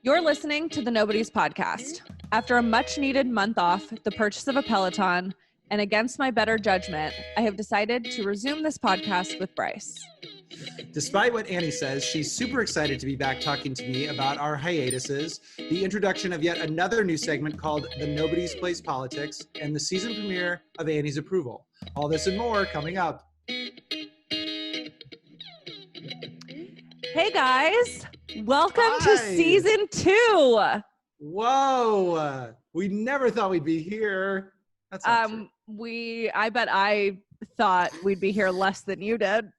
You're listening to the Nobodies podcast. After a much-needed month off, the purchase of a Peloton, and against my better judgment, I have decided to resume this podcast with Bryce. Despite what Annie says, she's super excited to be back talking to me about our hiatuses, the introduction of yet another new segment called the Nobodies Play Politics, and the season premiere of Annie's Approval. All this and more coming up. Hey guys, welcome to season 2. Whoa, we never thought we'd be here. That's not true. I bet I thought we'd be here less than you did.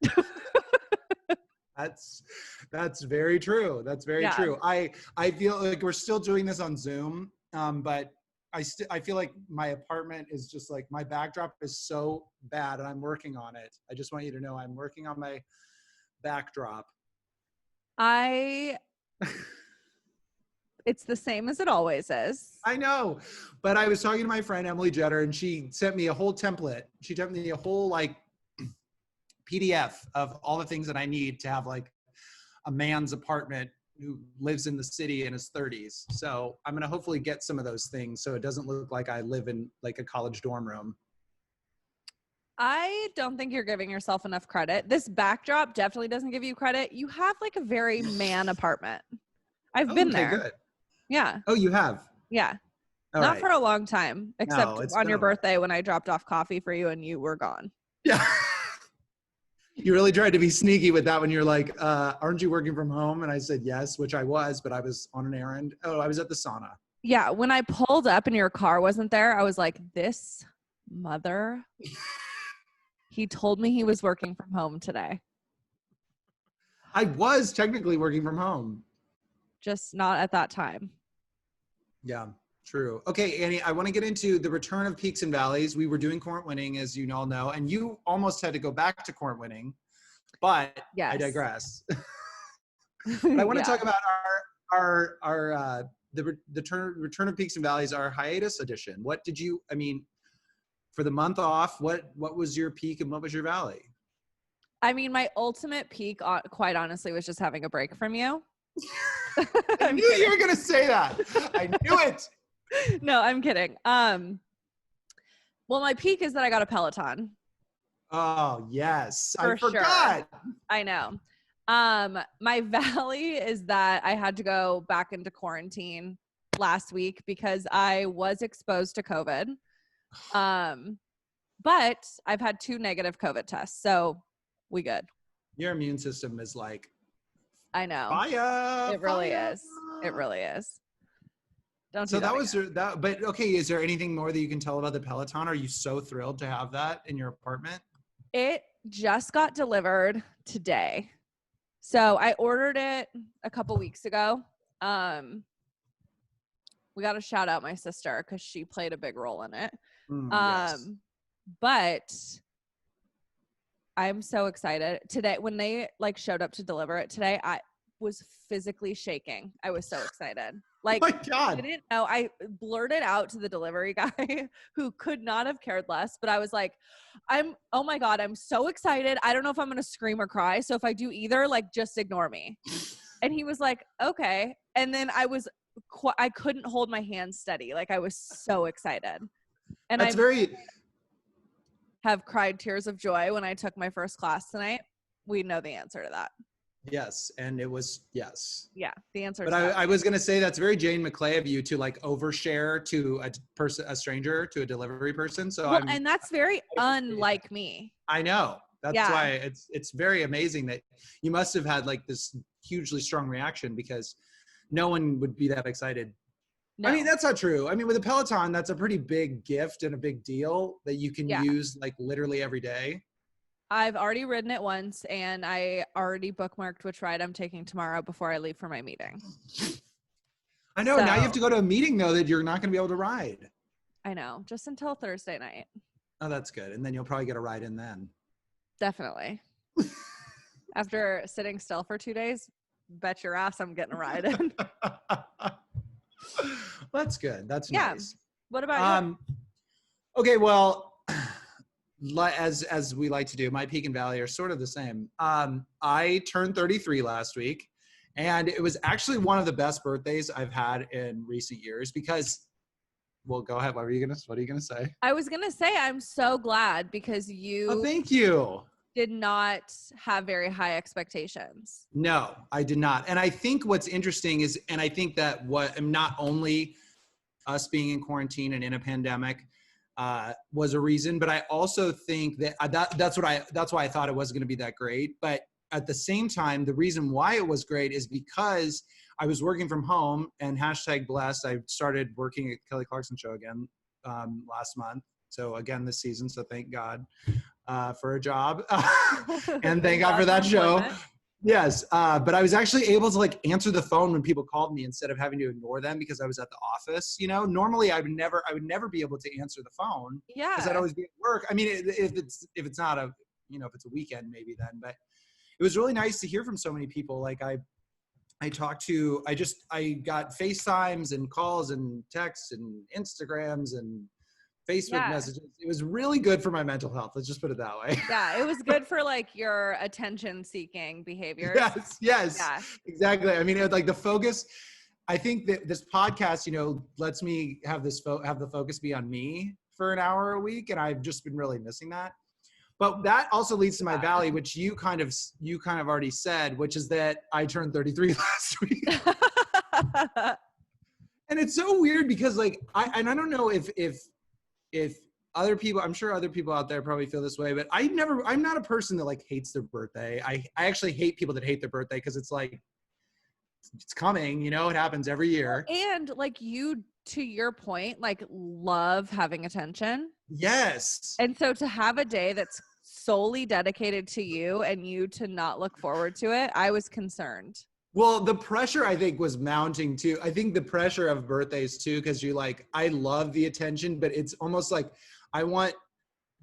That's very true. That's very true. I feel like we're still doing this on Zoom, but I feel like my apartment is just like, my backdrop is so bad and I'm working on it. I just want you to know I'm working on my backdrop. It's the same as it always is. I know, but I was talking to my friend Emily Jetter, and she sent me a whole template. She sent me a whole PDF of all the things that I need to have like a man's apartment who lives in the city in his 30s. So I'm going to hopefully get some of those things so it doesn't look like I live in like a college dorm room. I don't think you're giving yourself enough credit. This backdrop definitely doesn't give you credit. You have like a very man apartment. I've been there. Good. Yeah. Oh, you have? Yeah. All Not right. for a long time, except on your birthday when I dropped off coffee for you and you were gone. Yeah. You really tried to be sneaky with that when you're like, aren't you working from home? And I said, yes, which I was, but I was on an errand. Oh, I was at the sauna. Yeah. When I pulled up and your car wasn't there, I was like, this mother... He told me he was working from home today. I was technically working from home. Just not at that time. Yeah, true. Okay, Annie, I want to get into the return of peaks and valleys. We were doing Court Winning, as you all know, and you almost had to go back to Court Winning, but yes. I digress. But I want to talk about the return of peaks and valleys, our hiatus edition. What did you, for the month off, what was your peak and what was your valley? I mean, my ultimate peak, quite honestly, was just having a break from you. I knew you were going to say that. I knew it. No, I'm kidding. Well, my peak is that I got a Peloton. Oh, yes. For I forgot. Sure. I know. My valley is that I had to go back into quarantine last week because I was exposed to COVID. But I've had 2 negative COVID tests, so we good. Your immune system is like, I know. Fire, it really is. It really is. Don't. So that was that. But okay, is there anything more that you can tell about the Peloton? Are you so thrilled to have that in your apartment? It just got delivered today, so I ordered it a couple weeks ago. We got to shout out my sister because she played a big role in it. Yes. But I'm so excited today when they showed up to deliver it today. I was physically shaking. I was so excited. Like, oh my God. I didn't know. I blurted out to the delivery guy who could not have cared less, but I was like, oh my God, I'm so excited. I don't know if I'm going to scream or cry. So if I do either, just ignore me. And he was like, okay. And then I couldn't hold my hands steady. I was so excited. And I have cried tears of joy when I took my first class tonight. We know the answer to that. Yes. And it was yes. Yeah. The answer is I was going to say that's very Jane McClay of you to overshare to a stranger, to a delivery person. So and that's very unlike me. I know. That's why it's very amazing that you must have had this hugely strong reaction because no one would be that excited. No. That's not true. With a Peloton, that's a pretty big gift and a big deal that you can use literally every day. I've already ridden it once and I already bookmarked which ride I'm taking tomorrow before I leave for my meeting. I know. So, now you have to go to a meeting though that you're not going to be able to ride. I know. Just until Thursday night. Oh, that's good. And then you'll probably get a ride in then. Definitely. After sitting still for 2 days, bet your ass I'm getting a ride in. That's good. That's nice. What about you? Okay, well, as we like to do, my peak and valley are sort of the same. I turned 33 last week, And it was actually one of the best birthdays I've had in recent years because, well, go ahead. What are you going to say? I was going to say, I'm so glad because Oh, you thank you. did not have very high expectations. No, I did not. And I think what's interesting is, and I think that not only us being in quarantine and in a pandemic was a reason, but I also think that that's why I thought it wasn't going to be that great. But at the same time, the reason why it was great is because I was working from home, and #blessed. I started working at Kelly Clarkson show again last month. So again this season. So thank God for a job, and thank God for that show. Yes, but I was actually able to like answer the phone when people called me instead of having to ignore them because I was at the office. You know, normally I would never be able to answer the phone. Yeah, because I'd always be at work. I mean, if it's not a, you know, if it's a weekend maybe then, but it was really nice to hear from so many people. Like I got FaceTimes and calls and texts and Instagrams and Facebook messages. It was really good for my mental health. Let's just put it that way. Yeah, it was good for like your attention-seeking behavior. Yes, exactly. I mean, it, like the focus. I think that this podcast, you know, lets me have the focus be on me for an hour a week, and I've just been really missing that. But that also leads to my valley, which you kind of already said, which is that I turned 33 last week. And it's so weird because like I don't know if other people, I'm sure other people out there probably feel this way, but I'm not a person that like hates their birthday. I actually hate people that hate their birthday because it's like, it's coming, you know, it happens every year. And like you, to your point, like love having attention. Yes. And so to have a day that's solely dedicated to you and you to not look forward to it, I was concerned. Well, the pressure I think was mounting too. I think the pressure of birthdays too, because you're like, I love the attention, but it's almost like I want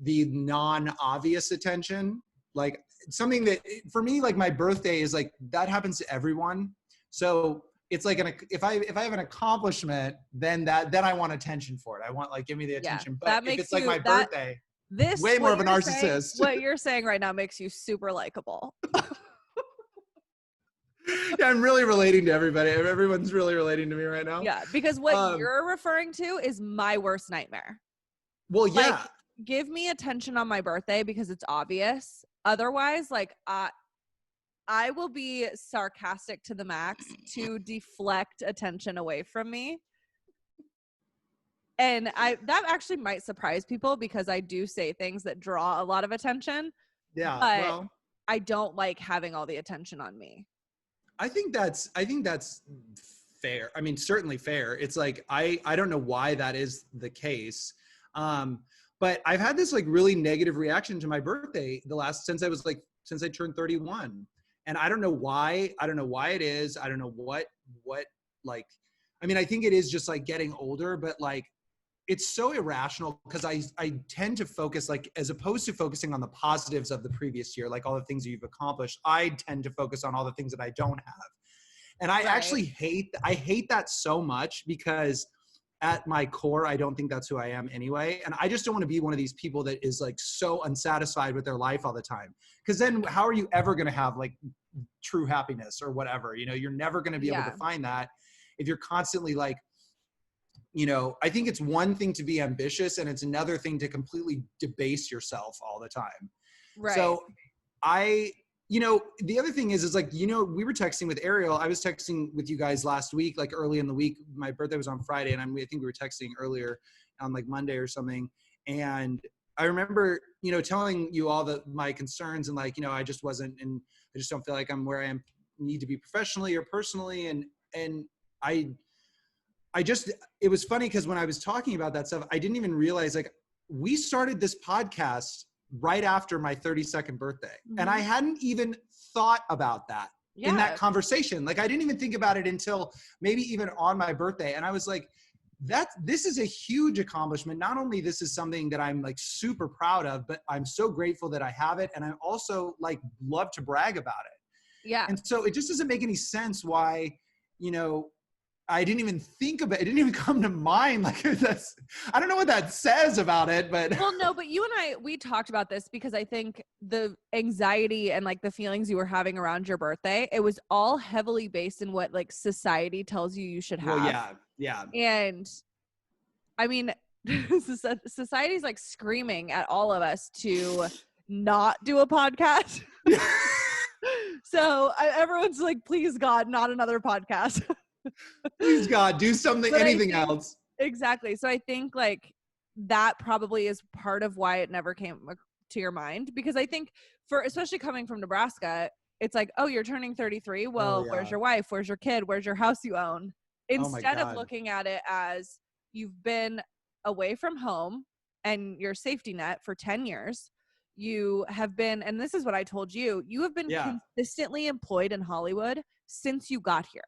the non-obvious attention. Like something that for me, like my birthday is like, that happens to everyone. So it's like if I have an accomplishment, then I want attention for it. I want like, give me the attention. But if it's like my birthday, way more of a narcissist. What you're saying right now makes you super likable. Yeah, I'm really relating to everybody. Everyone's really relating to me right now. Yeah, because what you're referring to is my worst nightmare. Well, yeah. Like, give me attention on my birthday because it's obvious. Otherwise, like, I will be sarcastic to the max to deflect attention away from me. And that actually might surprise people because I do say things that draw a lot of attention. Yeah, but well, I don't like having all the attention on me. I think that's fair. I mean, certainly fair. It's like, I don't know why that is the case. But I've had this like really negative reaction to my birthday since I turned 31. And I don't know why. I don't know why it is. I don't know what like, I mean, I think it is just like getting older, but like, it's so irrational because I tend to focus, like, as opposed to focusing on the positives of the previous year, like all the things that you've accomplished, I tend to focus on all the things that I don't have. And I actually hate that so much because at my core, I don't think that's who I am anyway. And I just don't want to be one of these people that is like so unsatisfied with their life all the time. Because then how are you ever going to have like true happiness or whatever? You know, you're never going to be able to find that if you're constantly like, you know, I think it's one thing to be ambitious and it's another thing to completely debase yourself all the time. Right. So you know, the other thing is like, you know, we were texting with Ariel. I was texting with you guys last week, like early in the week. My birthday was on Friday and I think we were texting earlier on like Monday or something. And I remember, you know, telling you all my concerns and like, you know, I just don't feel like I'm where I need to be professionally or personally. And it was funny because when I was talking about that stuff, I didn't even realize like we started this podcast right after my 32nd birthday. Mm-hmm. And I hadn't even thought about that in that conversation. Like I didn't even think about it until maybe even on my birthday. And I was like, this is a huge accomplishment. Not only this is something that I'm like super proud of, but I'm so grateful that I have it. And I also like love to brag about it. Yeah. And so it just doesn't make any sense why, you know, I didn't even think about it. It didn't even come to mind. Like that's, I don't know what that says about it, but. Well, no, but you and I, we talked about this because I think the anxiety and like the feelings you were having around your birthday, it was all heavily based in what like society tells you should have. Well, yeah. Yeah. And I mean, society's like screaming at all of us to not do a podcast. So everyone's like, please God, not another podcast. Please God, do something, But anything else. Exactly. So I think like that probably is part of why it never came to your mind, because I think for, especially coming from Nebraska, it's like, oh, you're turning 33. Well, where's your wife? Where's your kid? Where's your house you own? Instead of looking at it as you've been away from home and your safety net for 10 years. You have been, and this is what I told you, you have been consistently employed in Hollywood since you got here.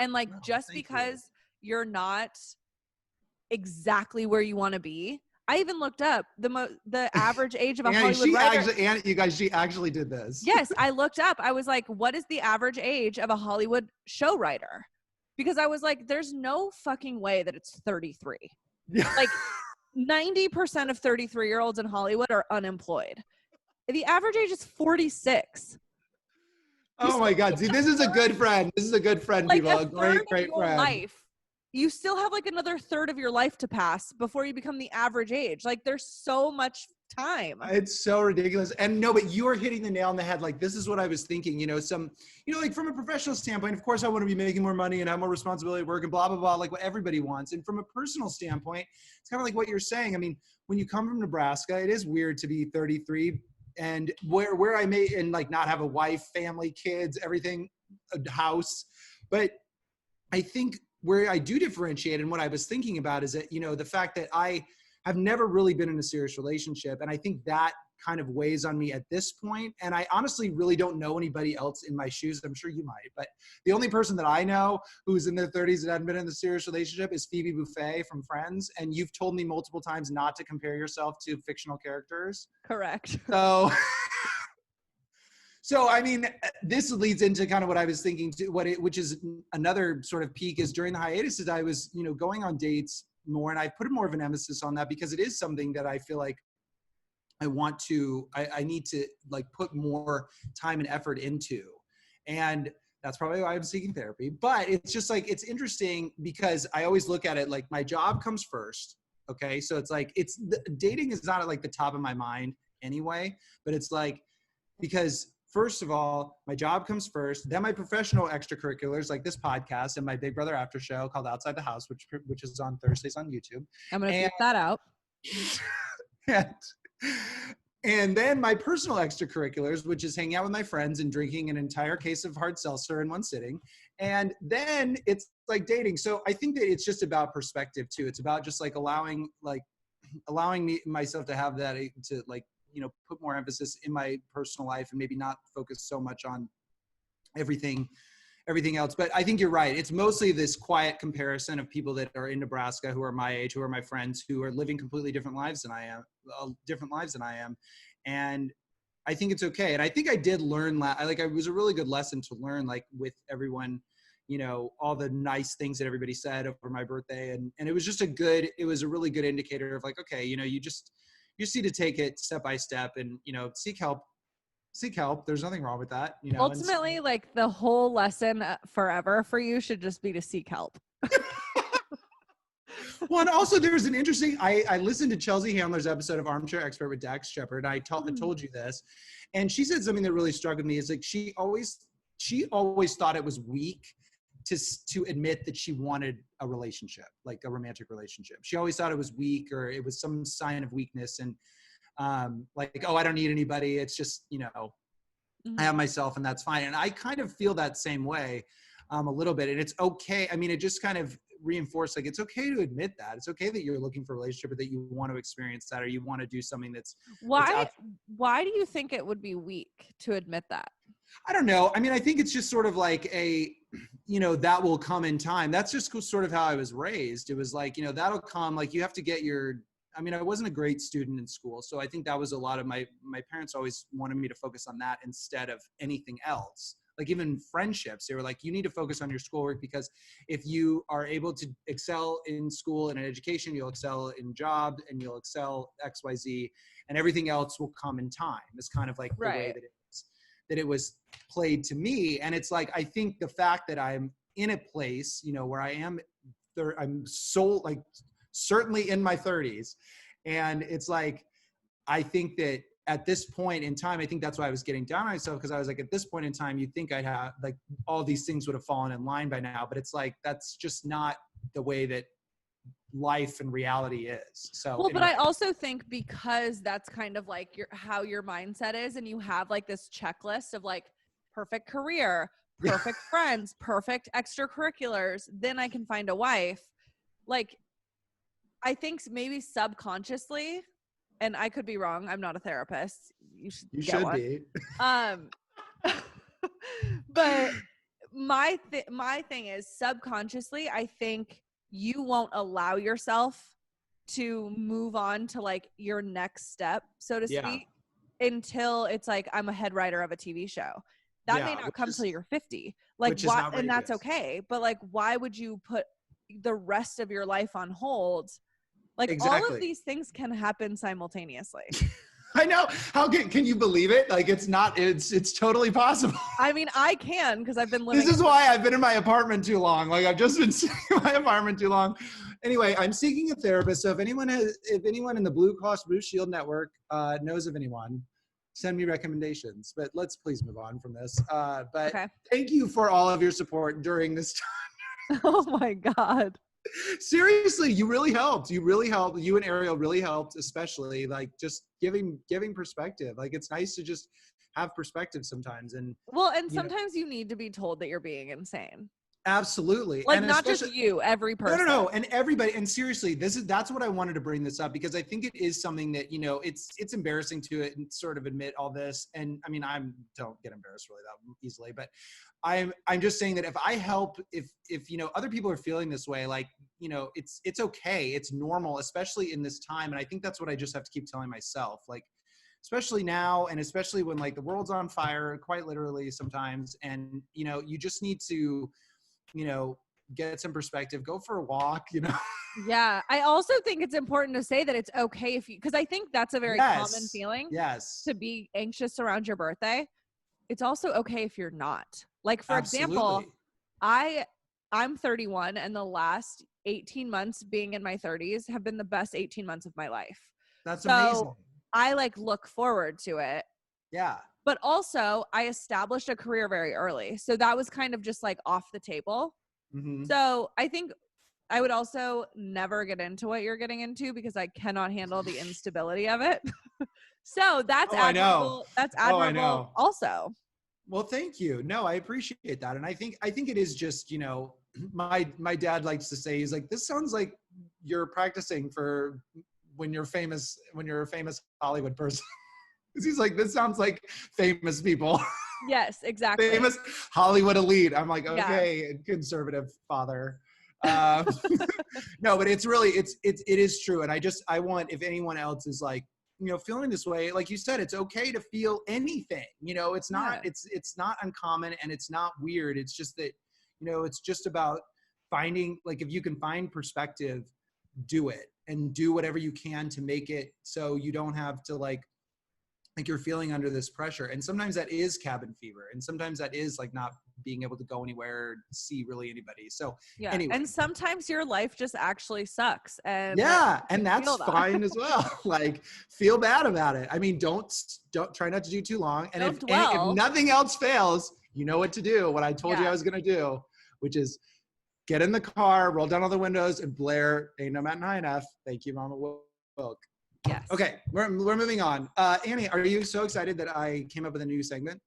And like, just because you're not exactly where you want to be, I even looked up the average age of a Hollywood writer. She actually did this. Yes, I looked up. I was like, what is the average age of a Hollywood show writer? Because I was like, there's no fucking way that it's 33. Like 90% of 33-year-olds in Hollywood are unemployed. The average age is 46. Oh my God. See, this is a good friend. This is a good friend, like people. A great friend. Life. You still have like another third of your life to pass before you become the average age. Like there's so much time. It's so ridiculous. And no, but you are hitting the nail on the head. Like, this is what I was thinking, like from a professional standpoint, of course I want to be making more money and have more responsibility at work and blah, blah, blah, like what everybody wants. And from a personal standpoint, it's kind of like what you're saying. I mean, when you come from Nebraska, it is weird to be 33 and where I may, and like not have a wife, family, kids, everything, a house. But I think where I do differentiate and what I was thinking about is that, the fact that I have never really been in a serious relationship. And I think that kind of weighs on me at this point. And I honestly really don't know anybody else in my shoes. I'm sure you might, but the only person that I know who's in their 30s that hadn't been in a serious relationship is Phoebe Buffay from Friends. And you've told me multiple times not to compare yourself to fictional characters. Correct. So, I mean, this leads into kind of what I was thinking too, which is another sort of peak is during the hiatuses, I was, going on dates more, and I put more of an emphasis on that because it is something that I feel like I need to like put more time and effort into. And that's probably why I'm seeking therapy. But it's just like, it's interesting because I always look at it like my job comes first. Okay. So it's like, dating is not at like the top of my mind anyway, but it's like, because first of all, my job comes first, then my professional extracurriculars like this podcast and my Big Brother after show called Outside the House, which is on Thursdays on YouTube. I'm going to keep that out. And then my personal extracurriculars, which is hanging out with my friends and drinking an entire case of hard seltzer in one sitting. And then it's like dating. So I think that it's just about perspective too. It's about just like allowing myself to have that, to like, put more emphasis in my personal life and maybe not focus so much on everything else. But I think you're right. It's mostly this quiet comparison of people that are in Nebraska who are my age, who are my friends, who are living completely different lives than I am. And I think it's okay. And I think I did learn, it was a really good lesson to learn, like with everyone, all the nice things that everybody said over my birthday. And it was just it was a really good indicator of like, okay, you just need to take it step by step and, seek help. There's nothing wrong with that. Ultimately, like the whole lesson forever for you should just be to seek help. Well, and also there's an interesting, I listened to Chelsea Handler's episode of Armchair Expert with Dax Shepard. I told you this, and she said something that really struck with me is like, she always thought it was weak to admit that she wanted a relationship, like a romantic relationship. She always thought it was weak or it was some sign of weakness. And like, oh, I don't need anybody. It's just, I have myself and that's fine. And I kind of feel that same way a little bit. And it's okay. I mean, it just kind of reinforced, like, it's okay to admit that. It's okay that you're looking for a relationship or that you want to experience that or you want to do something that's why do you think it would be weak to admit that? I don't know. I mean, I think it's just sort of like that will come in time. That's just sort of how I was raised. It was like, that'll come, like you have to get I wasn't a great student in school. So I think that was a lot of my parents always wanted me to focus on that instead of anything else. like even friendships. They were like, you need to focus on your schoolwork, because if you are able to excel in school and in education, you'll excel in job and you'll excel XYZ, and everything else will come in time. It's kind of like the way that it was played to me. And it's like, I think the fact that I'm in a place, you know, where I'm so like certainly in my 30s. And it's like, I think that at this point in time, I think that's why I was getting down on myself, because I was like, at this point in time, you'd think I'd have like all these things would have fallen in line by now, but it's like, that's just not the way that life and reality is. So well, anyway. But I also think because that's kind of like how your mindset is, and you have like this checklist of like perfect career, perfect friends, perfect extracurriculars, then I can find a wife. Like, I think maybe subconsciously, and I could be wrong, I'm not a therapist. You should be. But my thing is, subconsciously, I think you won't allow yourself to move on to like your next step, so to speak, until it's like, I'm a head writer of a TV show. That may not come till you're 50. Like, why? And that's okay. But like, why would you put the rest of your life on hold? Like, all of these things can happen simultaneously. I know. How can you believe it? Like, it's totally possible. I mean, I can, because I've been living. This is why I've been in my apartment too long. Like, I've just been sitting in my apartment too long. Anyway, I'm seeking a therapist. So if anyone in the Blue Cross Blue Shield network knows of anyone, send me recommendations. But let's please move on from this. Thank you for all of your support during this time. Oh my God. Seriously, you really helped. You and Ariel really helped, especially like just giving perspective. Like, it's nice to just have perspective sometimes. And sometimes you need to be told that you're being insane. Absolutely. Like, and not just you, every person. No. And everybody. And seriously, that's what I wanted to bring this up, because I think it is something that, you know, it's embarrassing to it and sort of admit all this. And I mean, don't get embarrassed really that easily, but I'm just saying that if I help, if you know, other people are feeling this way, like, you know, it's okay. It's normal, especially in this time. And I think that's what I just have to keep telling myself, like, especially now, and especially when like the world's on fire, quite literally sometimes. And, you know, you just need to, you know, get some perspective, go for a walk, you know? Yeah. I also think it's important to say that it's okay because I think that's a very common feeling. Yes. To be anxious around your birthday. It's also okay if you're not. Like, for example, I'm 31, and the last 18 months being in my 30s have been the best 18 months of my life. That's amazing. I like look forward to it. Yeah. But also, I established a career very early. So that was kind of just like off the table. Mm-hmm. So I think I would also never get into what you're getting into, because I cannot handle the instability of it. So that's admirable. That's admirable also. Well, thank you. No, I appreciate that. And I think it is just, you know, my dad likes to say, he's like, this sounds like you're practicing for when you're a famous Hollywood person. He's like, this sounds like famous people. Yes, exactly. Famous Hollywood elite. I'm like, okay, conservative father. No, but it's really, it is true. And I want, if anyone else is like, you know, feeling this way, like you said, it's okay to feel anything, you know, it's not, it's not uncommon, and it's not weird. It's just that, you know, it's just about finding, like, if you can find perspective, do it, and do whatever you can to make it so you don't have to like you're feeling under this pressure. And sometimes that is cabin fever, and sometimes that is like not being able to go anywhere, see really anybody. So anyway. And sometimes your life just actually sucks. And and that's fine as well. Like, feel bad about it. I mean, don't try not to do too long. And if nothing else fails, you know what to do, what I told you I was going to do, which is get in the car, roll down all the windows, and blare Ain't No Mountain High Enough. Thank you, Mama Wilk. Yes. Okay, we're moving on. Annie, are you so excited that I came up with a new segment?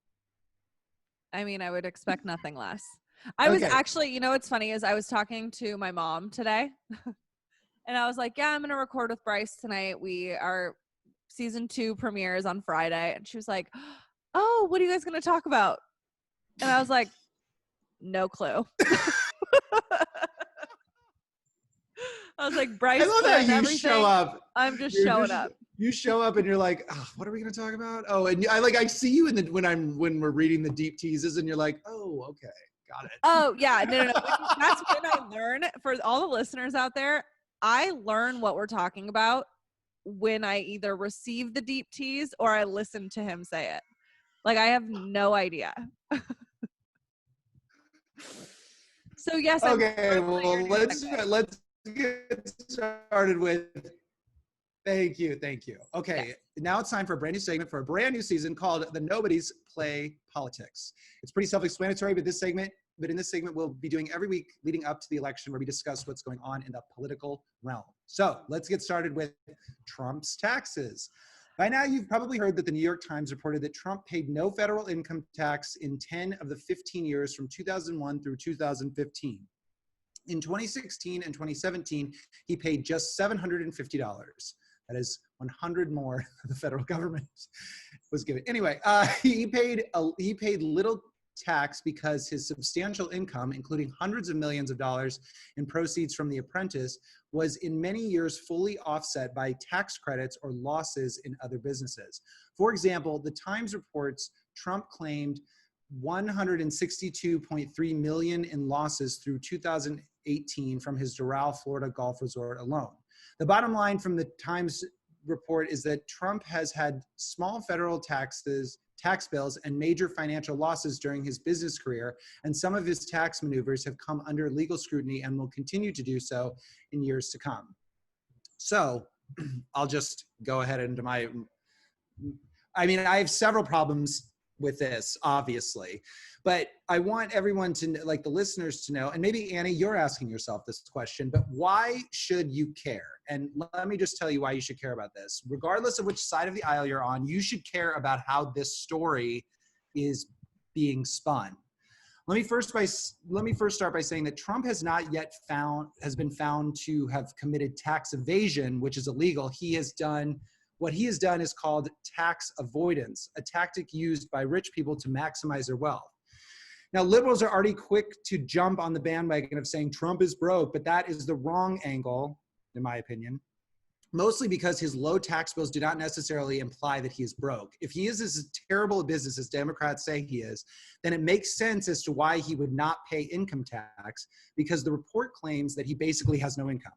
I mean, I would expect nothing less. I was actually, you know, what's funny is I was talking to my mom today, and I was like, yeah, I'm going to record with Bryce tonight. Our season 2 premieres on Friday. And she was like, oh, what are you guys going to talk about? And I was like, no clue. I was like, Bryce, I love how you show up. I'm just showing up. You show up and you're like, oh, what are we going to talk about? Oh, and I see you when we're reading the deep teases and you're like, oh, okay. Got it. Oh yeah. No. That's when I learn, for all the listeners out there, I learn what we're talking about when I either receive the deep tease or I listen to him say it. Like, I have no idea. So yes. Okay, well, let's get started with. Thank you. Okay, Now it's time for a brand new segment for a brand new season called the Nobodies Play Politics. It's pretty self-explanatory, but in this segment, we'll be doing every week leading up to the election, where we discuss what's going on in the political realm. So let's get started with Trump's taxes. By now, you've probably heard that the New York Times reported that Trump paid no federal income tax in 10 of the 15 years from 2001 through 2015. In 2016 and 2017, he paid just $750. That is 100 more than the federal government was giving. Anyway, he paid little tax because his substantial income, including hundreds of millions of dollars in proceeds from The Apprentice, was in many years fully offset by tax credits or losses in other businesses. For example, the Times reports Trump claimed $162.3 million in losses through 2018 from his Doral, Florida golf resort alone. The bottom line from the Times report is that Trump has had small federal tax bills and major financial losses during his business career, and some of his tax maneuvers have come under legal scrutiny and will continue to do so in years to come. So I'll just go ahead into I have several problems with this, obviously, but I want everyone to, like the listeners, to know, and maybe Annie, you're asking yourself this question, but why should you care? And let me just tell you why you should care about this. Regardless of which side of the aisle you're on, you should care about how this story is being spun. Let me first start by saying that Trump has not yet been found to have committed tax evasion, which is illegal. What he has done is called tax avoidance, a tactic used by rich people to maximize their wealth. Now, liberals are already quick to jump on the bandwagon of saying Trump is broke, but that is the wrong angle, in my opinion, mostly because his low tax bills do not necessarily imply that he is broke. If he is as terrible a business as Democrats say he is, then it makes sense as to why he would not pay income tax, because the report claims that he basically has no income.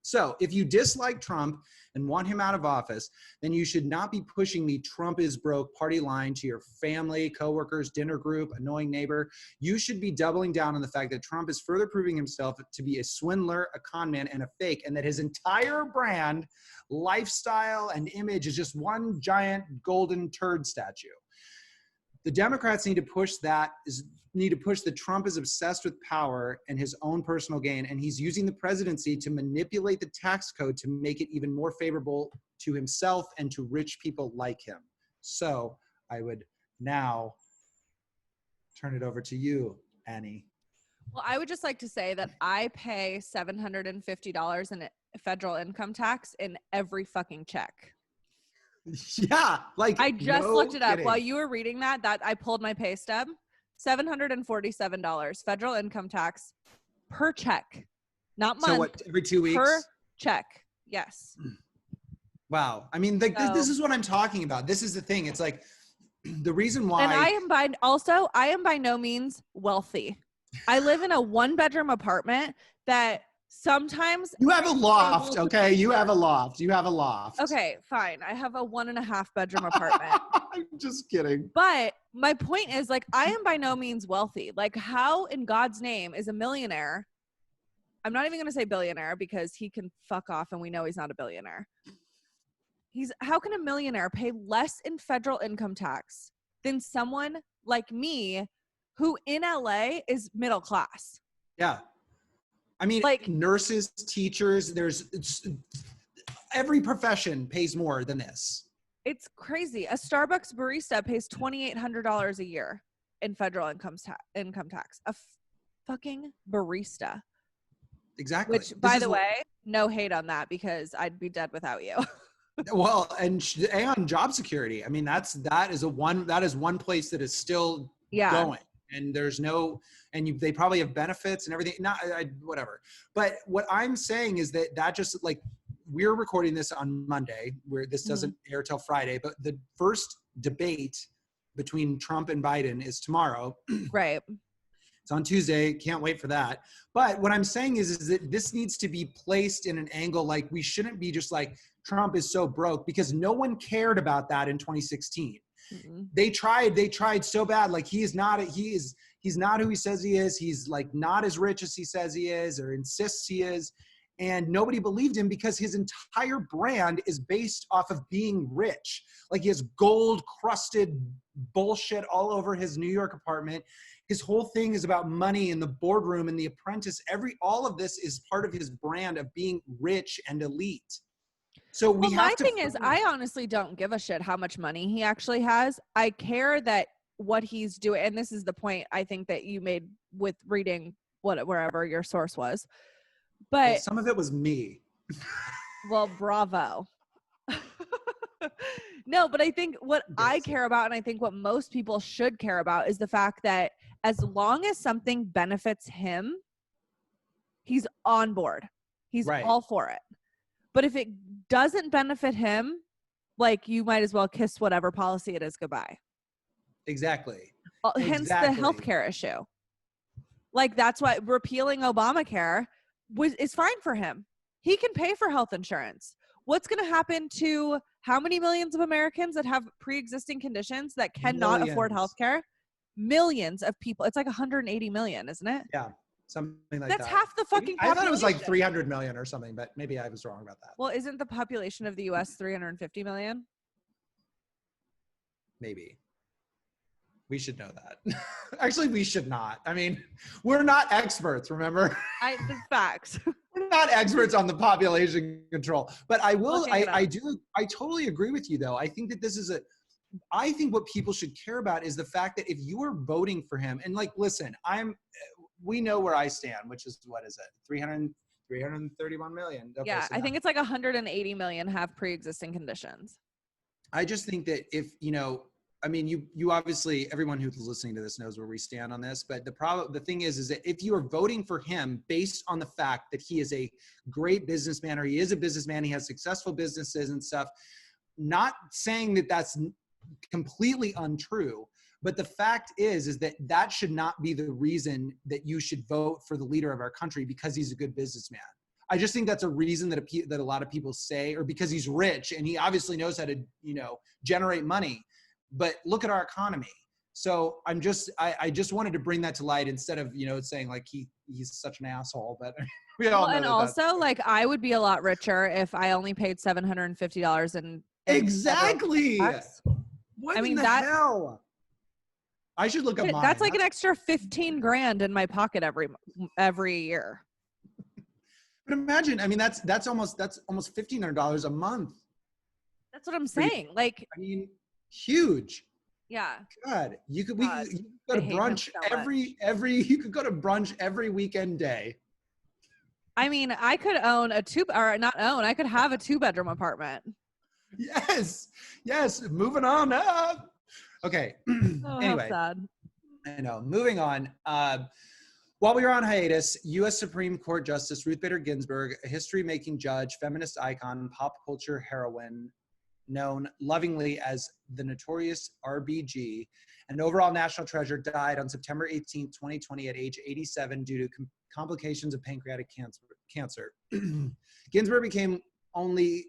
So if you dislike Trump and want him out of office, then you should not be pushing the Trump is broke party line to your family, coworkers, dinner group, annoying neighbor. You should be doubling down on the fact that Trump is further proving himself to be a swindler, a con man, and a fake, and that his entire brand, lifestyle, and image is just one giant golden turd statue. The Democrats need to push that Trump is obsessed with power and his own personal gain, and he's using the presidency to manipulate the tax code to make it even more favorable to himself and to rich people like him. So I would now turn it over to you, Annie. Well, I would just like to say that I pay $750 in federal income tax in every fucking check. Yeah, like I just looked it up kidding. while you were reading that I pulled my pay stub. $747 federal income tax per check, not month. So what, every 2 weeks? Per check, yes. Wow. I mean, this is what I'm talking about. This is the thing. It's like the reason why. And I am by no means wealthy. I live in a 1-bedroom apartment that sometimes. You have a loft, okay? You have a loft. Okay, fine. I have a 1.5-bedroom apartment. I'm just kidding. But my point is, like, I am by no means wealthy. Like, how in God's name is a millionaire? I'm not even going to say billionaire because he can fuck off and we know he's not a billionaire. How can a millionaire pay less in federal income tax than someone like me who in LA is middle class? Yeah. I mean, like nurses, teachers, every profession pays more than this. It's crazy. A Starbucks barista pays $2,800 a year in federal income tax. A fucking barista. Exactly. Which, by the way, no hate on that because I'd be dead without you. Well, and job security. I mean, that is one place that is still going. And they probably have benefits and everything. Whatever. But what I'm saying is that just like we're recording this on Monday, where this doesn't air till Friday, but the first debate between Trump and Biden is tomorrow. Right. It's on Tuesday. Can't wait for that. But what I'm saying is that this needs to be placed in an angle like we shouldn't be just like Trump is so broke, because no one cared about that in 2016. Mm-mm. They tried so bad. Like he's not who he says he is. He's like not as rich as he says he is or insists he is. And nobody believed him because his entire brand is based off of being rich. Like he has gold crusted bullshit all over his New York apartment. His whole thing is about money and the boardroom and The Apprentice. All of this is part of his brand of being rich and elite. So my thing is, I honestly don't give a shit how much money he actually has. I care that what he's doing, and this is the point I think that you made with reading wherever your source was. But some of it was me. Well, bravo. No, but I think what I care about, and I think what most people should care about, is the fact that as long as something benefits him, he's on board. He's all for it. But if it doesn't benefit him, like, you might as well kiss whatever policy it is goodbye. Exactly. Hence the healthcare issue. Like, that's why repealing Obamacare is fine for him. He can pay for health insurance. What's going to happen to how many millions of Americans that have pre-existing conditions that cannot afford healthcare? Millions of people. It's like 180 million, isn't it? Yeah. Something like that. That's half the fucking population. I thought it was like 300 million or something, but maybe I was wrong about that. Well, isn't the population of the US 350 million? Maybe. We should know that. Actually, we should not. I mean, we're not experts, remember? The facts. We're not experts on the population control. But I totally agree with you, though. I think that I think what people should care about is the fact that if you are voting for him, and like, listen, we know where I stand, which is, what is it? 331 million. Okay, yeah, I think it's like 180 million have pre-existing conditions. I just think that if, I mean, you obviously, everyone who's listening to this knows where we stand on this, but the thing is that if you are voting for him based on the fact that he is a great businessman, or he is a businessman, he has successful businesses and stuff, not saying that that's completely untrue, but the fact is that should not be the reason that you should vote for the leader of our country because he's a good businessman. I just think that's a reason that a lot of people say, or because he's rich and he obviously knows how to, generate money. But look at our economy. So I just wanted to bring that to light instead of, saying like he's such an asshole, but we all know. And also, like, I would be a lot richer if I only paid $750 in exactly. What in the hell? I should look up mine. That's like an extra 15 grand in my pocket every year. But imagine, I mean, that's almost $1,500 a month. That's what I'm saying. Like, I mean, huge. Yeah. God, you could go to brunch you could go to brunch every weekend day. I mean, I could own I could have a 2-bedroom apartment. Yes. Moving on up. Okay. Anyway, how sad. I know. Moving on. While we were on hiatus, U.S. Supreme Court Justice Ruth Bader Ginsburg, a history-making judge, feminist icon, pop culture heroine, known lovingly as the notorious RBG, an overall national treasure, died on September 18, 2020 at age 87 due to complications of pancreatic cancer. Ginsburg became only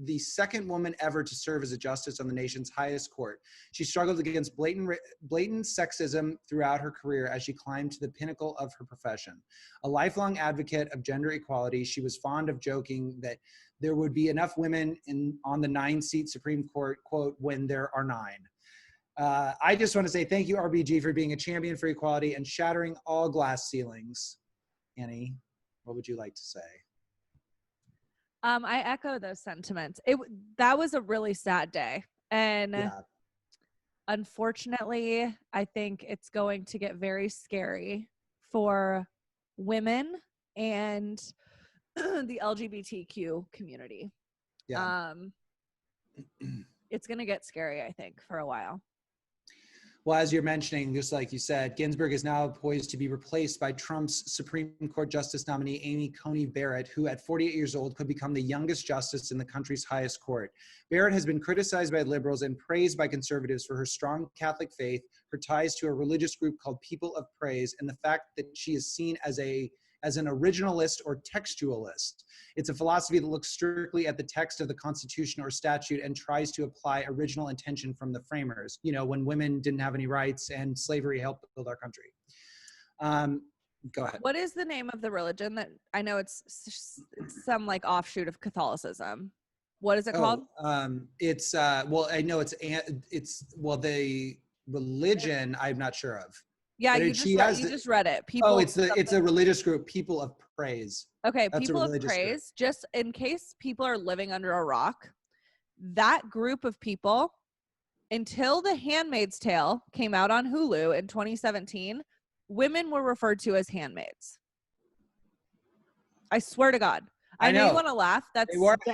the second woman ever to serve as a justice on the nation's highest court. She struggled against blatant sexism throughout her career as she climbed to the pinnacle of her profession. A lifelong advocate of gender equality, she was fond of joking that there would be enough women on the 9-seat Supreme Court, quote, when there are 9. I just want to say thank you, RBG, for being a champion for equality and shattering all glass ceilings. Annie, what would you like to say? I echo those sentiments. That was a really sad day. And unfortunately, I think it's going to get very scary for women and the LGBTQ community. Yeah. It's going to get scary, I think, for a while. Well, as you're mentioning, just like you said, Ginsburg is now poised to be replaced by Trump's Supreme Court Justice nominee, Amy Coney Barrett, who at 48 years old could become the youngest justice in the country's highest court. Barrett has been criticized by liberals and praised by conservatives for her strong Catholic faith, her ties to a religious group called People of Praise, and the fact that she is seen as an originalist or textualist. It's a philosophy that looks strictly at the text of the Constitution or statute and tries to apply original intention from the framers, when women didn't have any rights and slavery helped build our country. Go ahead. What is the name of the religion that I know it's some like offshoot of Catholicism? What is it called? I know the religion I'm not sure of. Yeah, you just read it. It's a religious group, People of Praise. Okay, People of Praise. Just in case people are living under a rock, that group of people, until The Handmaid's Tale came out on Hulu in 2017, women were referred to as handmaids. I swear to God. I know you want to laugh. They were a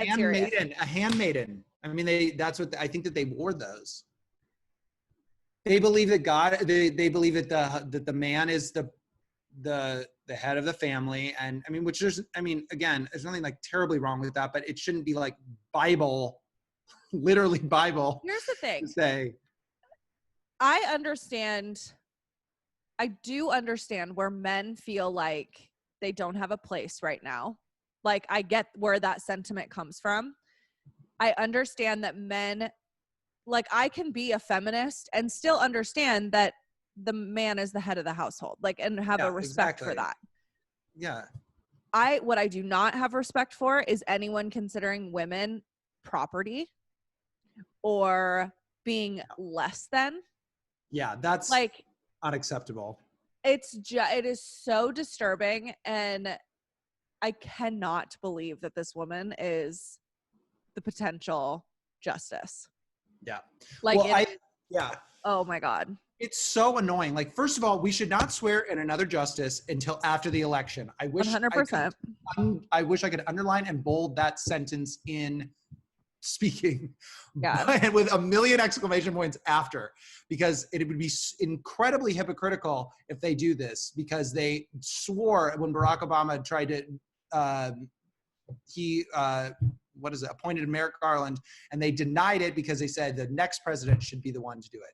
handmaiden. I mean, that's what I think that they wore those. They believe that they believe that the man is the head of the family. And I mean, again, there's nothing like terribly wrong with that, but it shouldn't be like Bible, literally Bible. Here's the thing. To say. I do understand where men feel like they don't have a place right now. Like, I get where that sentiment comes from. I understand that men, like, I can be a feminist and still understand that the man is the head of the household, like, and have a respect for that. Yeah. What I do not have respect for is anyone considering women property or being less than. Yeah, that's like unacceptable. It is so disturbing, and I cannot believe that this woman is the potential justice. Yeah. Yeah. Oh my God. It's so annoying. Like, first of all, we should not swear in another justice until after the election. I wish 100%. I wish I could underline and bold that sentence in speaking, yeah, with a million exclamation points after, because it would be incredibly hypocritical if they do this, because they swore when Barack Obama tried to, appointed Merrick Garland, and they denied it because they said the next president should be the one to do it.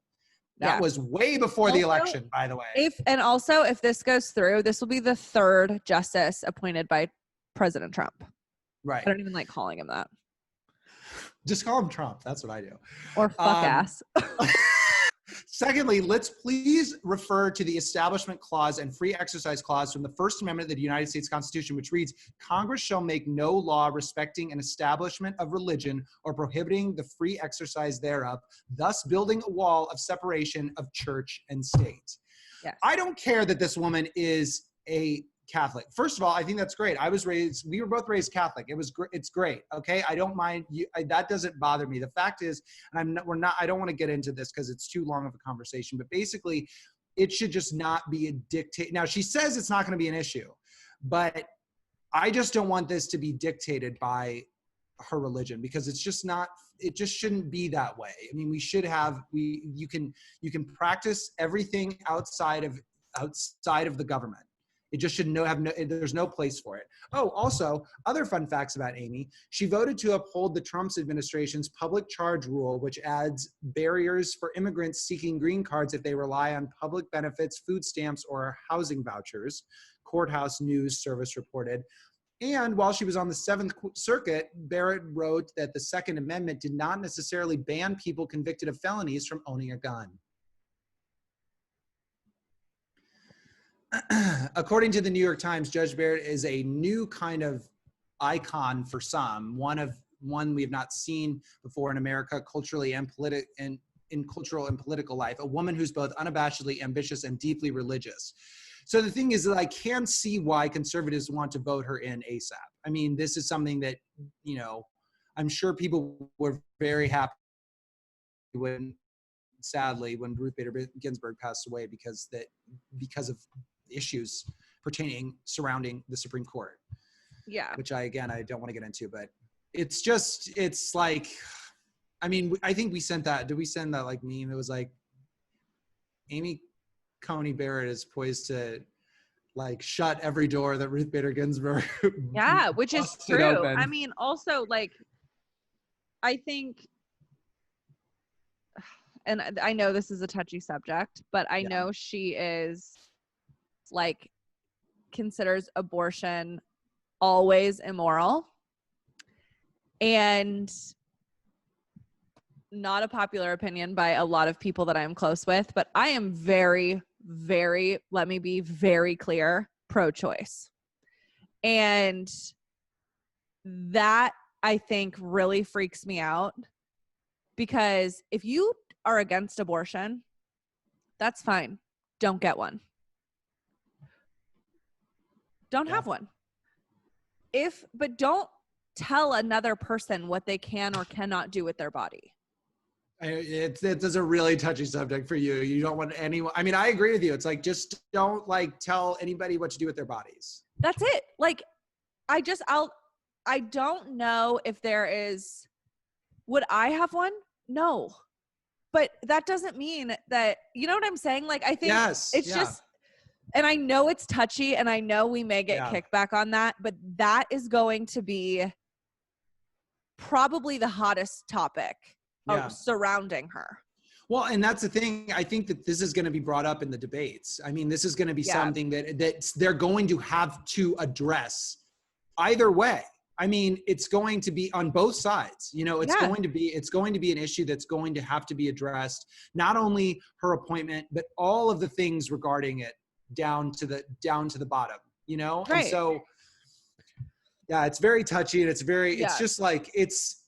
That was way before the election, by the way. If this goes through, this will be the third justice appointed by President Trump. Right. I don't even like calling him that. Just call him Trump. That's what I do. Or fuck ass. Secondly, let's please refer to the Establishment Clause and Free Exercise Clause from the First Amendment of the United States Constitution, which reads, Congress shall make no law respecting an establishment of religion or prohibiting the free exercise thereof, thus building a wall of separation of church and state. Yes. I don't care that this woman is a Catholic. First of all, I think that's great. We were both raised Catholic. It's great. Okay. I don't mind you. That doesn't bother me. The fact is, and I don't want to get into this because it's too long of a conversation, but basically it should just not be a dictate. Now she says it's not going to be an issue, but I just don't want this to be dictated by her religion, because it just shouldn't be that way. I mean, you can practice everything outside of the government. It just should there's no place for it. Oh, also, other fun facts about Amy. She voted to uphold the Trump administration's public charge rule, which adds barriers for immigrants seeking green cards if they rely on public benefits, food stamps, or housing vouchers, Courthouse News Service reported. And while she was on the Seventh Circuit, Barrett wrote that the Second Amendment did not necessarily ban people convicted of felonies from owning a gun. According to the New York Times, Judge Barrett is a new kind of icon for some, one we have not seen before in America, culturally and in cultural and political life, a woman who's both unabashedly ambitious and deeply religious. So the thing is that I can see why conservatives want to vote her in ASAP. I mean, this is something that, I'm sure people were very happy sadly, when Ruth Bader Ginsburg passed away because of issues surrounding the Supreme Court. Yeah. Which I don't want to get into, but it's like, I mean, I think we sent that. Did we send that like meme? It was like, Amy Coney Barrett is poised to like shut every door that Ruth Bader Ginsburg Yeah, which is busted true. open. I mean, also like, I think, and I know this is a touchy subject, but I know she is like considers abortion always immoral, and not a popular opinion by a lot of people that I'm close with, but I am very, very, let me be very clear, pro-choice. And that I think really freaks me out, because if you are against abortion, that's fine. Don't get one. Don't have one. But don't tell another person what they can or cannot do with their body. It's a really touchy subject for you. You don't want anyone. I mean, I agree with you. It's like, just don't like tell anybody what to do with their bodies. That's it. Like, I don't know if there is, would I have one? No. But that doesn't mean that, you know what I'm saying? Like, I think it's just, and I know it's touchy and I know we may get kickback on that, but that is going to be probably the hottest topic surrounding her. Well, and that's the thing. I think that this is going to be brought up in the debates. I mean, this is going to be something that they're going to have to address either way. I mean, it's going to be on both sides. You know, it's going to be an issue that's going to have to be addressed. Not only her appointment, but all of the things regarding it down to the bottom. You know, right. And so. Yeah, it's very touchy, and it's just like, it's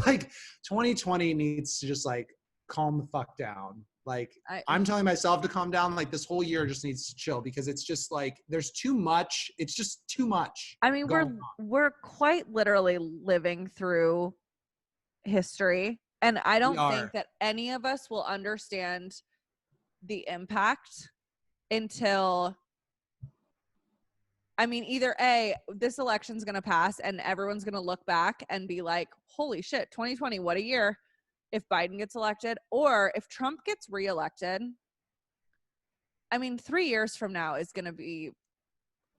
like 2020 needs to just like calm the fuck down. Like, I'm telling myself to calm down. Like, this whole year just needs to chill, because it's just like, there's too much. It's just too much. I mean, we're quite literally living through history, and I don't think that any of us will understand the impact until, I mean, either A, this election's going to pass and everyone's going to look back and be like, holy shit, 2020, what a year, if Biden gets elected. Or if Trump gets reelected, I mean, 3 years from now is going to be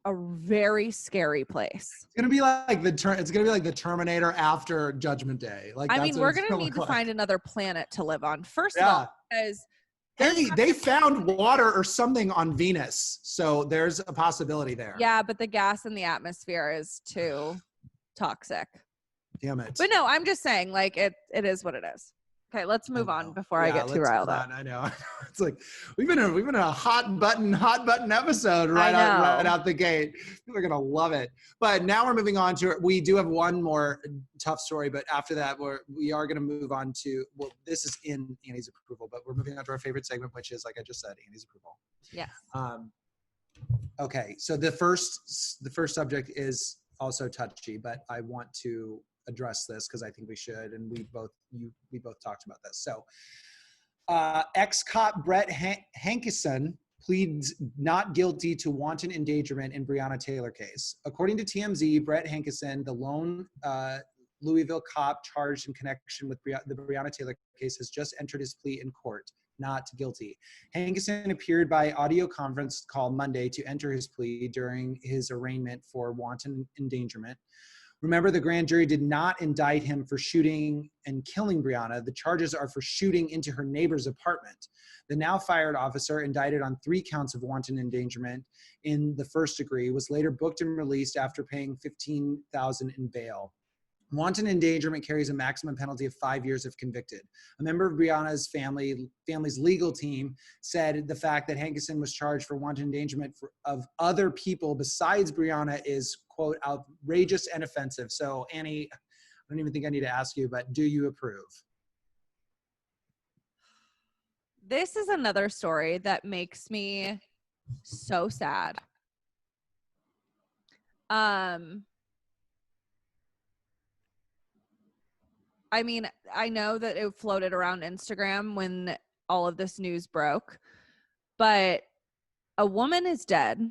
a very scary place. It's going to be like the Terminator after Judgment Day. Like, I mean, we're going to need to find another planet to live on. First of all, because they found water or something on Venus, so there's a possibility there. Yeah, but the gas in the atmosphere is too toxic. Damn it. But no, I'm just saying, like, it is what it is. Okay, let's move on before I get too riled up. I know. It's like we've been in a hot button episode right out the gate. People are gonna love it. But now we're moving on to, we do have one more tough story, but after that we are gonna move on to, well, this is in Annie's approval, but we're moving on to our favorite segment, which is, like I just said, Annie's approval. Yes. Okay, so the first subject is also touchy, but I want to address this because I think we should, and we both talked about this. So ex-cop Brett Hankison pleads not guilty to wanton endangerment in Breonna Taylor case. According to TMZ, Brett Hankison, the lone Louisville cop charged in connection with the Breonna Taylor case, has just entered his plea in court, not guilty. Hankison appeared by audio conference call Monday to enter his plea during his arraignment for wanton endangerment. Remember, the grand jury did not indict him for shooting and killing Breonna. The charges are for shooting into her neighbor's apartment. The now fired officer, indicted on 3 counts of wanton endangerment in the first degree, was later booked and released after paying $15,000 in bail. Wanton endangerment carries a maximum penalty of 5 years if convicted. A member of Breonna's family's legal team said the fact that Hankison was charged for wanton endangerment of other people besides Breonna is, quote, outrageous and offensive. So, Annie, I don't even think I need to ask you, but do you approve? This is another story that makes me so sad. I mean, I know that it floated around Instagram when all of this news broke, but a woman is dead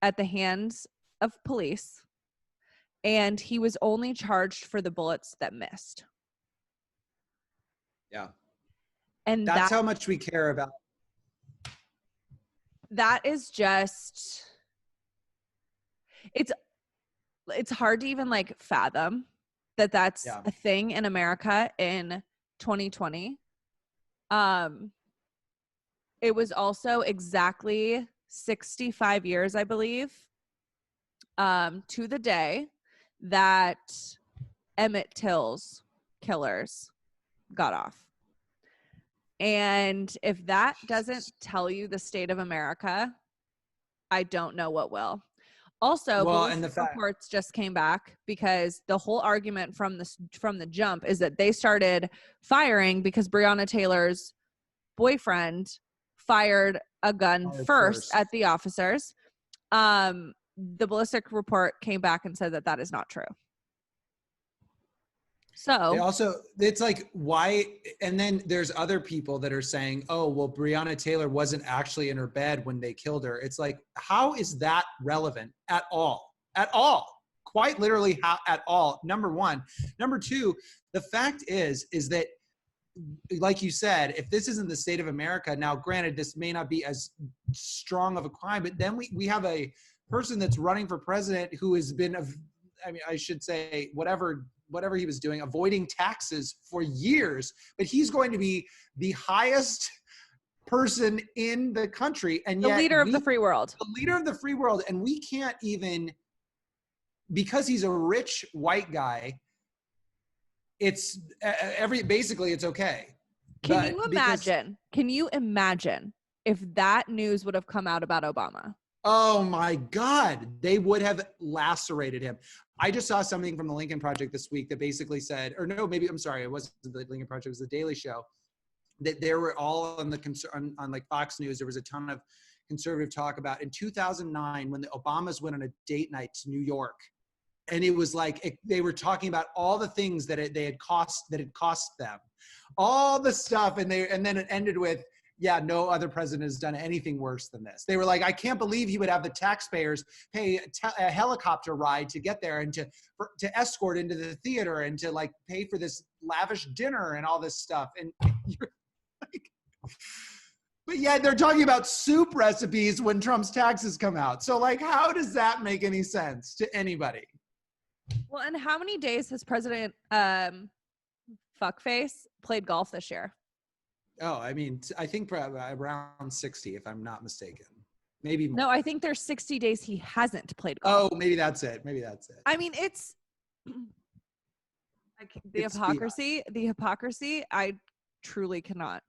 at the hands of police, and he was only charged for the bullets that missed. Yeah. And that's how much we care about that is just, it's hard to even like fathom that that's Yeah. a thing in America in 2020. It was also exactly 65 years, I believe, to the day that Emmett Till's killers got off. And if that doesn't tell you the state of America, I don't know what will. Also, Well, and the ballistic fact, reports just came back because the whole argument from the jump is that they started firing because Breonna Taylor's boyfriend fired a gun first at the officers. The ballistic report came back and said that that is not true. they So also, it's like, why? And then there's other people that are saying, oh, well, Breonna Taylor wasn't actually in her bed when they killed her. It's like, how is that relevant at all? At all? Quite literally, how at all? Number one. Number two, the fact is that, like you said, if this isn't the state of America, now granted, this may not be as strong of a crime, but then we have a person that's running for president who has been, I mean, I should say, whatever he was doing, avoiding taxes for years, but he's going to be the highest person in the country. And yet the leader of the free world. The leader of the free world. And we can't even, because he's a rich white guy, it's basically it's okay. Can you imagine if that news would have come out about Obama? Oh my God, they would have lacerated him. I just saw something from the Lincoln Project this week that basically said, or no, maybe, I'm sorry, it wasn't the Lincoln Project, it was the Daily Show, that there were all on on like Fox News, there was a ton of conservative talk about in 2009 when the Obamas went on a date night to New York. And it was like, they were talking about all the things that it had cost them, all the stuff. And then it ended with, yeah, no other president has done anything worse than this. They were like, I can't believe he would have the taxpayers pay a helicopter ride to get there and to escort into the theater and to like pay for this lavish dinner and all this stuff. And you're like, but yeah, they're talking about soup recipes when Trump's taxes come out. So like, how does that make any sense to anybody? Well, and how many days has President Fuckface played golf this year? Oh, I mean, I think around 60, if I'm not mistaken. Maybe more. No, I think there's 60 days he hasn't played golf. Oh, maybe that's it. I mean, it's the hypocrisy. I truly cannot.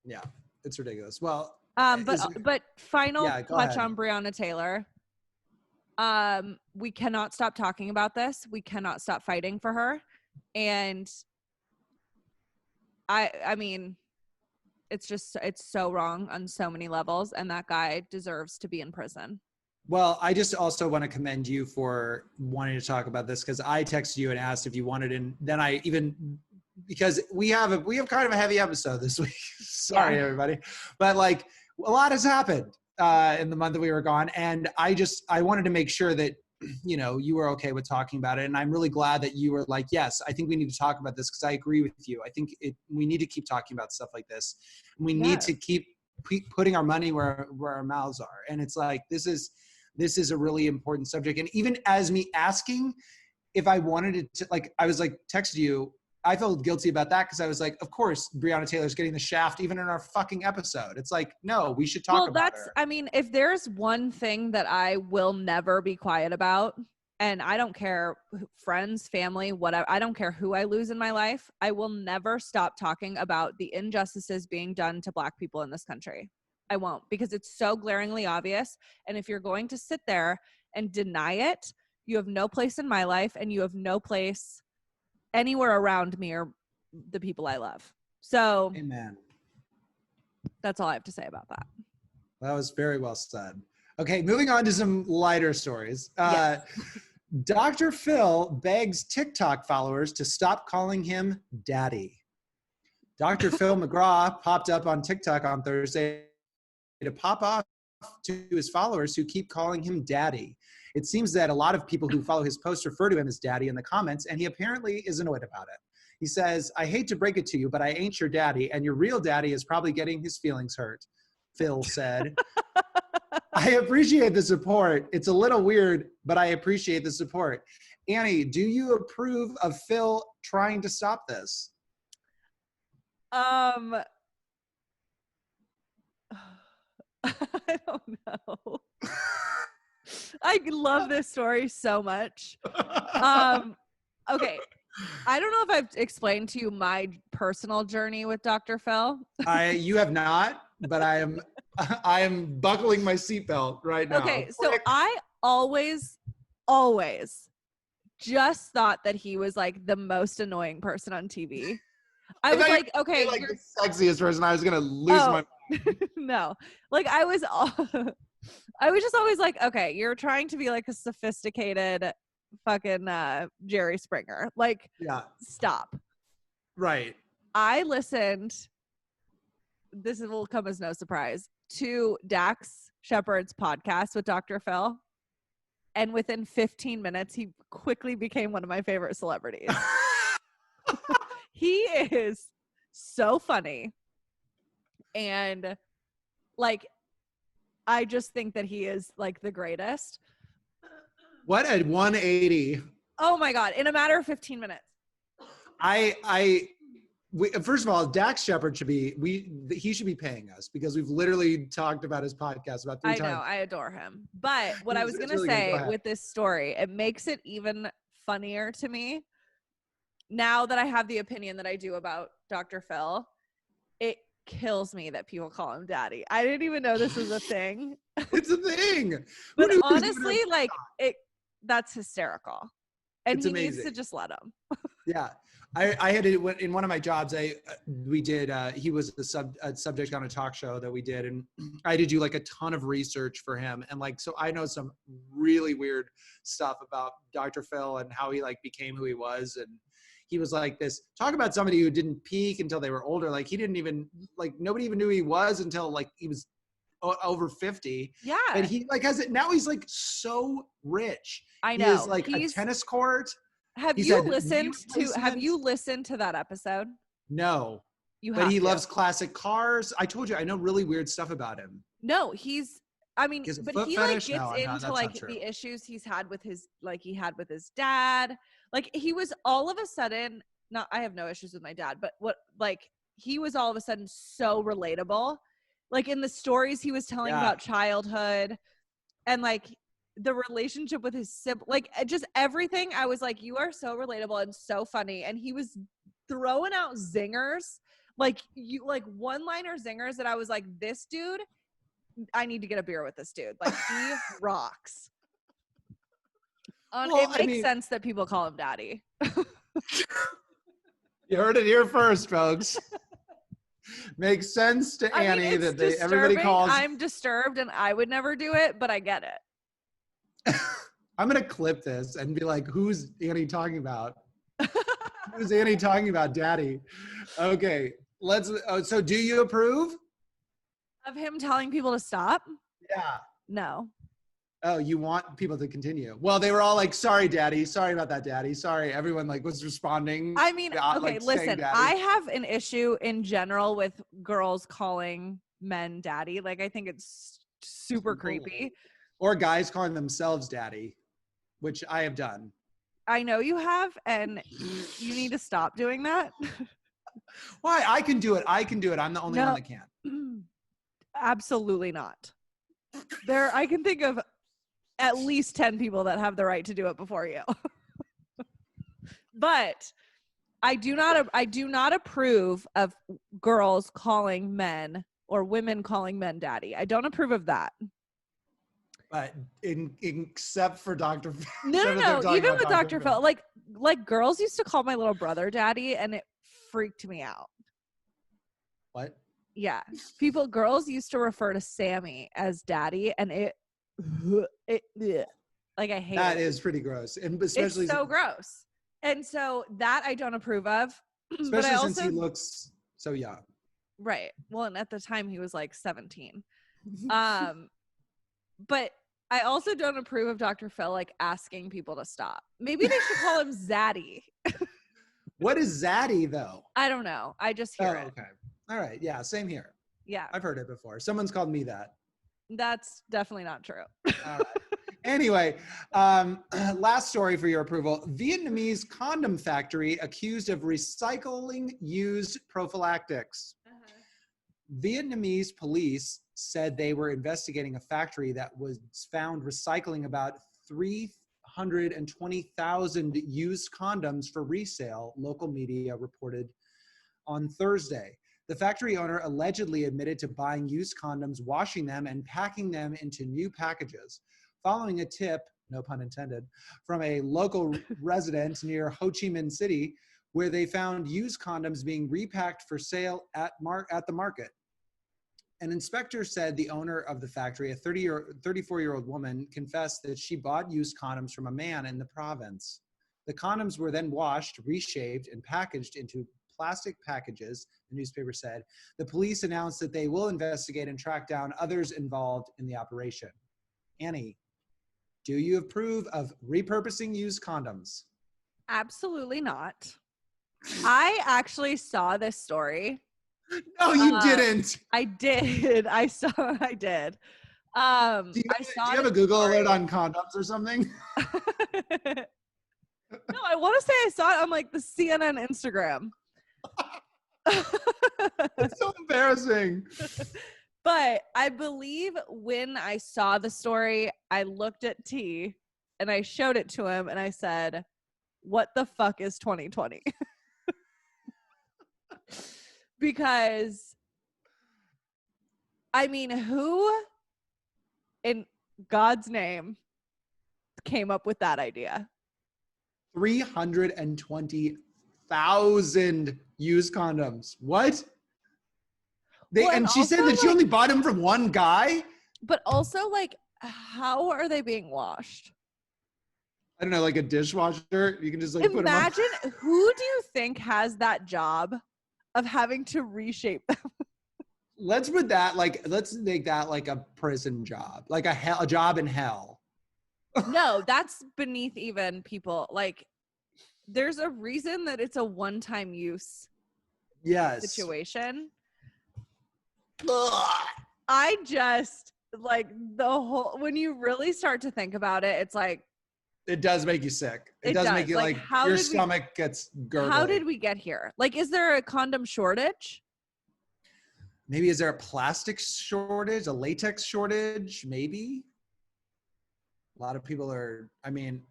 Yeah, it's ridiculous. Well, but final touch ahead. on Breonna Taylor. We cannot stop talking about this. We cannot stop fighting for her. And I mean, it's so wrong on so many levels, and that guy deserves to be in prison. Well, I just also want to commend you for wanting to talk about this, because I texted you and asked if you wanted, and then I even, because we have kind of a heavy episode this week. Sorry, everybody, but like a lot has happened in the month that we were gone, and I wanted to make sure that you were okay with talking about it, and I'm really glad that you were like, yes, I think we need to talk about this, because I agree with you. I think we need to keep talking about stuff like this. We need to keep putting our money where our mouths are, and it's like this is a really important subject. And even as me asking if I wanted to, like, I was like texted you, I felt guilty about that, because I was like, of course, Breonna Taylor's getting the shaft even in our fucking episode. It's like, no, we should talk about her. I mean, if there's one thing that I will never be quiet about, and I don't care, friends, family, whatever, I don't care who I lose in my life, I will never stop talking about the injustices being done to Black people in this country. I won't, because it's so glaringly obvious. And if you're going to sit there and deny it, you have no place in my life, and you have no place anywhere around me or the people I love. So, amen. That's all I have to say about that. That was very well said. Okay, moving on to some lighter stories. Dr. Phil begs TikTok followers to stop calling him daddy. Dr. Phil McGraw popped up on TikTok on Thursday to pop off to his followers who keep calling him daddy. It seems that a lot of people who follow his posts refer to him as daddy in the comments, and he apparently is annoyed about it. He says, I hate to break it to you, but I ain't your daddy, and your real daddy is probably getting his feelings hurt, Phil said. I appreciate the support. It's a little weird, but I appreciate the support. Annie, do you approve of Phil trying to stop this? I don't know. I love this story so much. Okay. I don't know if I've explained to you my personal journey with Dr. Phil. You have not, but I am buckling my seatbelt right now. Okay, so I always just thought that he was like the most annoying person on TV. I was like, okay, like the sexiest person. I was gonna lose my mind. No, like I was just always like, okay, you're trying to be like a sophisticated fucking Jerry Springer. Like, yeah, stop. Right. I listened. This will come as no surprise to Dax Shepard's podcast with Dr. Phil, and within 15 minutes, he quickly became one of my favorite celebrities. He is so funny. And like, I just think that he is like the greatest. What a 180. Oh my God. In a matter of 15 minutes. First of all, Dax Shepard he should be paying us because we've literally talked about his podcast about 3 times. I know, I adore him. But what I was going to say with this story, it makes it even funnier to me now that I have the opinion that I do about Dr. Phil. It kills me that people call him daddy. I didn't even know this was a thing. It's a thing. But honestly, like that's hysterical. And it's amazing. Needs to just let him. Yeah. I had to, in one of my jobs, he was a subject on a talk show that we did. And I had to do like a ton of research for him. And like, so I know some really weird stuff about Dr. Phil and how he like became who he was. And he was like this, talk about somebody who didn't peak until they were older. Like he didn't even, like nobody even knew who he was until like he was over 50. Yeah. And he like has it, now he's like so rich. I know. He has like a tennis court. Have you listened to that episode? No. But he loves classic cars. I told you, I know really weird stuff about him. No, but he like gets into like the issues he had with his dad. Like he was all of a sudden, I have no issues with my dad, but he was all of a sudden so relatable. Like in the stories he was telling about childhood and like the relationship with his sibling, like just everything. I was like, you are so relatable and so funny. And he was throwing out zingers, like one-liner zingers that I was like, this dude, I need to get a beer with this dude. Like he rocks. It makes sense that people call him daddy. You heard it here first, folks. Makes sense to Annie that everybody calls. I'm disturbed and I would never do it, but I get it. I'm going to clip this and be like, who's Annie talking about? Who's Annie talking about, daddy? Okay, so do you approve? Of him telling people to stop? Yeah. No. Oh, you want people to continue. Well, they were all like, sorry, daddy. Sorry about that, daddy. Sorry. Everyone like was responding. I mean, okay, listen, I have an issue in general with girls calling men daddy. Like, I think it's super creepy. Or guys calling themselves daddy, which I have done. I know you have, and you need to stop doing that. Why? I can do it. I'm the only one that can't. Absolutely not. I can think of at least 10 people that have the right to do it before you. But I do not approve of girls calling men or women calling men daddy. I don't approve of that. But except for Dr. Phil. No. Even with Dr. Phil, like girls used to call my little brother daddy, and it freaked me out. What? Yeah, girls used to refer to Sammy as daddy, and it like I hate that. It is pretty gross, and especially it's so gross. And so that I don't approve of. Especially since he looks so young. Right. Well, and at the time he was like 17. But I also don't approve of Dr. Phil like asking people to stop. Maybe they should call him Zaddy. What is Zaddy though? I don't know. I just hear it. Okay. All right. Yeah. Same here. Yeah. I've heard it before. Someone's called me that. That's definitely not true. All right. Anyway, last story for your approval. Vietnamese condom factory accused of recycling used prophylactics. Vietnamese police said they were investigating a factory that was found recycling about 320,000 used condoms for resale, local media reported on Thursday. The factory owner allegedly admitted to buying used condoms, washing them, and packing them into new packages. Following a tip, no pun intended, from a local resident near Ho Chi Minh City, where they found used condoms being repacked for sale at the market. An inspector said the owner of the factory, a 34-year-old woman, confessed that she bought used condoms from a man in the province. The condoms were then washed, reshaped, and packaged into plastic packages, the newspaper said. The police announced that they will investigate and track down others involved in the operation. Annie, do you approve of repurposing used condoms? Absolutely not. I actually saw this story. No, you didn't. I did. I did. Do you have a Google alert on condoms or something? No, I want to say I saw it on like the CNN Instagram. It's so embarrassing. But I believe when I saw the story, I looked at T and I showed it to him and I said, "What the fuck is 2020?" Because, I mean, who in God's name came up with that idea? 320,000 used condoms. What? And she said that she only bought them from one guy? But also, like, how are they being washed? I don't know, like a dishwasher? You can just like imagine put them on. Who do you think has that job of having to reshape them? Let's make that like a prison job, like a job in hell. No, that's beneath even people. Like, there's a reason that it's a one-time use situation. Ugh. I just like the whole, when you really start to think about it, it's like, it does make you sick. It does make you like your stomach gets gurgly. How did we get here? Like, is there a condom shortage? Maybe is there a plastic shortage, a latex shortage? Maybe. A lot of people are, I mean,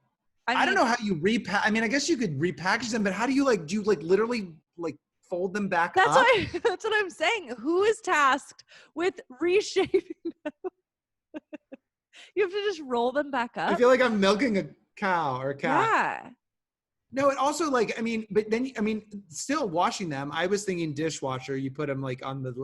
I don't know how you repack. I mean, I guess you could repackage them, but how do you like, literally like fold them back up? That's what I'm saying. Who is tasked with reshaping them? You have to just roll them back up. I feel like I'm milking a cow or a cat. Yeah. No, it also like, I mean, but then, I mean, still washing them. I was thinking dishwasher. You put them like on the.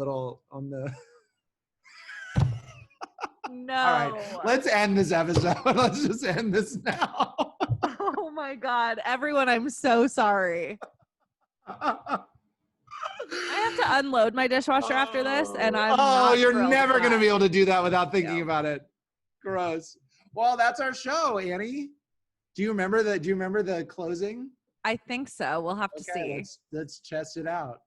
No. All right, let's end this episode. Let's just end this now. Oh my God. Everyone, I'm so sorry. I have to unload my dishwasher after this, and you're never going to be able to do that without thinking about it. Gross. Well, that's our show, Annie. Do you remember the closing? I think so. We'll have to see. Let's test it out.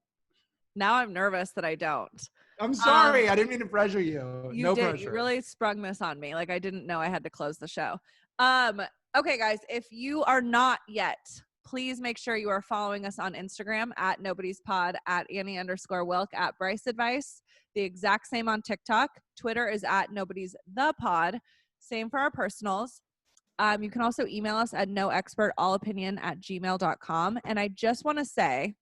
Now I'm nervous that I don't. I'm sorry. I didn't mean to pressure you. No pressure. You really sprung this on me. Like, I didn't know I had to close the show. Okay, guys, if you are not yet, please make sure you are following us on Instagram at Nobodies Pod, at Annie_Wilk, at Bryce Advice. The exact same on TikTok. Twitter is at Nobodies the Pod. Same for our personals. You can also email us at noexpertallopinion@gmail.com. And I just want to say,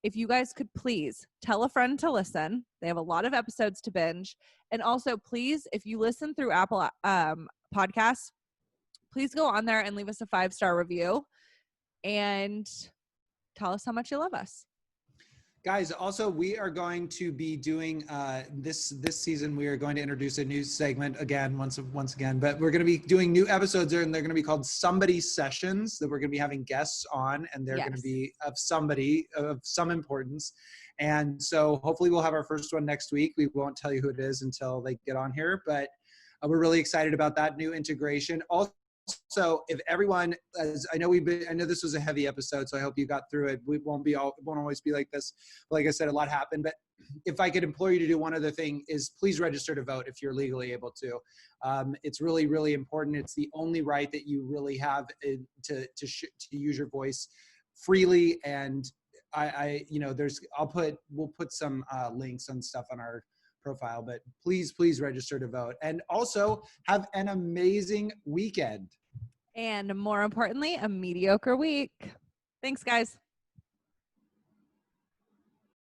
if you guys could please tell a friend to listen. They have a lot of episodes to binge. And also, please, if you listen through Apple Podcasts, please go on there and leave us a 5-star review and tell us how much you love us. Guys, also, we are going to be doing this season. We are going to introduce a new segment again, once again. But we're going to be doing new episodes, and they're going to be called Somebody Sessions. That we're going to be having guests on, and they're going to be of somebody of some importance. And so, hopefully, we'll have our first one next week. We won't tell you who it is until they get on here, but we're really excited about that new integration. Also, also, if everyone, as I know I know this was a heavy episode, so I hope you got through it. It won't always be like this. But like I said, a lot happened. But if I could implore you to do one other thing, is please register to vote if you're legally able to. It's really, really important. It's the only right that you really have to use your voice freely. And we'll put some links and stuff on our profile, but please register to vote, and also have an amazing weekend. And more importantly, a mediocre week. Thanks, guys.